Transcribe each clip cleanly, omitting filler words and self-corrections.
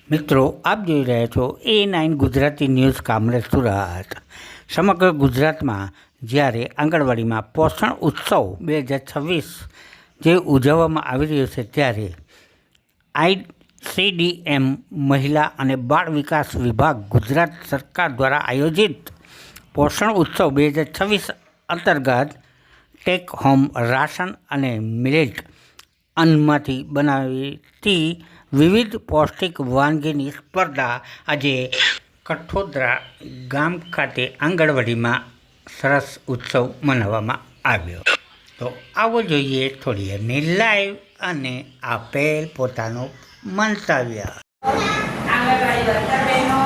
મિત્રો, આપ જોઈ રહ્યા છો A9 ગુજરાતી ન્યૂઝ કામરેજ સુરત। સમગ્ર ગુજરાતમાં જ્યારે આંગણવાડીમાં પોષણ ઉત્સવ 2026 જે ઉજવવામાં આવી રહ્યો છે, ત્યારે ICDM મહિલા અને બાળ વિકાસ વિભાગ ગુજરાત સરકાર દ્વારા આયોજિત પોષણ ઉત્સવ 2026 અંતર્ગત ટેક હોમ રાશન અને મિલેટ અન્નમાંથી બનાવતી વિવિધ પૌષ્ટિક વાનગીની સ્પર્ધા આજે કઠોદરા ગામ ખાતે આંગણવાડીમાં સરસ ઉત્સવ મનાવવામાં આવ્યો। તો આવો જોઈએ થોડી એમની લાઈવ અને આપેલ પોતાનું મંતવ્ય। આંગણવાડી વર્કર બહેનો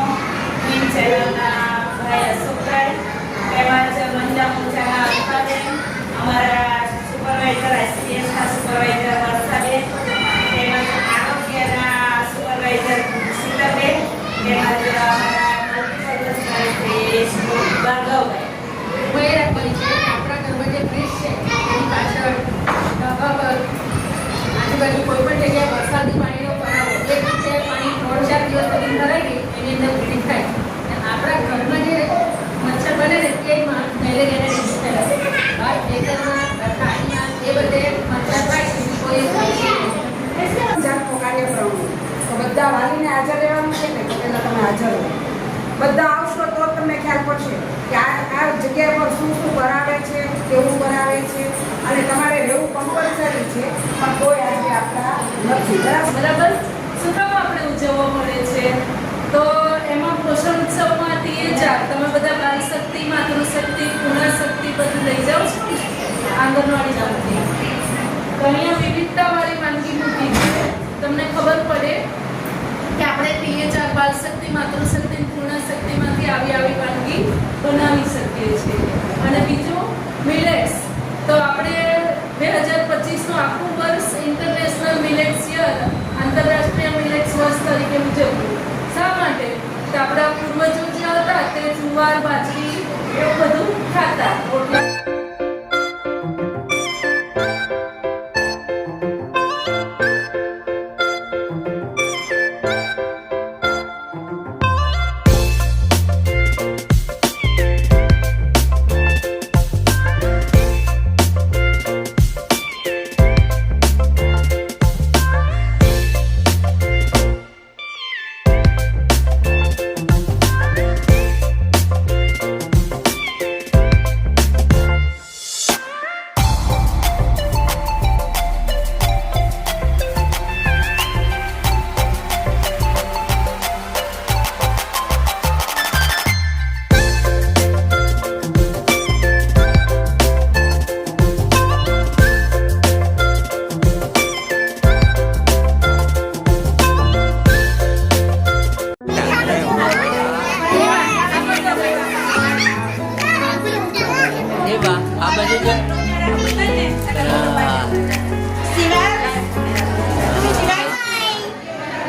ટીમ ચેનલના ભાઈ અશોકભાઈ તેમજ મહિલા મોરચાના અલ્પાબેન, અમારા સુપરવાઇઝર ICDSના સુપરવાઇઝર વર્ષાબેન, તેમજ આરોગ્યના સુપરવાઇઝર શીતલબેન, તેમજ અમારા મલ્ટીપર્પઝ ભાર્ગવભાઈ। હું એ રાખવાની છે કે આપણા ઘરમાં જે બ્રિજ છે એની પાછળ ઢાબા પર આજુબાજુ કોઈ પણ જગ્યાએ વરસાદી પાણીનો ભરાવો, એક જગ્યાએ પાણી 3-4 દિવસ સુધી ભરાઈ ગઈ એની અંદર બ્લીડિંગ થાય અને આપણા ઘરમાં જે મચ્છર બને ને તેમાં મેલેરિયાના ડિઝીઝ ફેલાય। એ ઘરમાં ખાણીમાં એ બધે મચ્છર થાય એની કોઈ જાતનો કાર્યક્રમ તો બધા વાલીને હાજર રહેવાનું છે ને, તો પહેલાં તમે હાજર રહો, બધા આવશો તો તમને ખ્યાલ પડશે કે આ જગ્યા પર શું શું કરાવે છે, કેવું કરાવે છે, અને તમારે રહેવું કમ્પલસરી છે, પણ કોઈ આજે આપણા નથી બરાબર। શું કામ આપણે ઉજવવા મળે છે? તો એમાં પોષણ ઉત્સવમાંથી એ જ તમે બધા બાલ શક્તિ, માતૃશક્તિ, પુનઃશક્તિ બધું લઈ જાઓ છો ને આંગણવાડી જામથી, તો અહીંયા વિવિધતાવાળી વાનગી મૂકી છે, તમને ખબર પડે કે આપણે THR બાલ શક્તિ, માતૃશક્તિ, પૂર્ણશક્તિમાંથી આવી વાનગી બનાવી શકીએ છીએ। અને બીજું મિલેટ્સ, તો આપણે 2025નું આખું વર્ષ ઇન્ટરનેશનલ મિલેટ્સ યર, આંતરરાષ્ટ્રીય મિલેટ્સ વર્ષ તરીકે ઉજવ્યું। શા માટે? તો આપણા પૂર્વજો જે હતા તે જુવાર, બાજરી એવું બધું ખાતા, રોટલા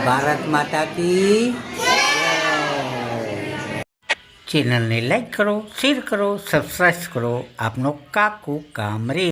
ભારત માતા કી ચેનલને લાઈક કરો, શેર કરો, સબસ્ક્રાઈબ કરો। આપનો કાકુ કામરેજ।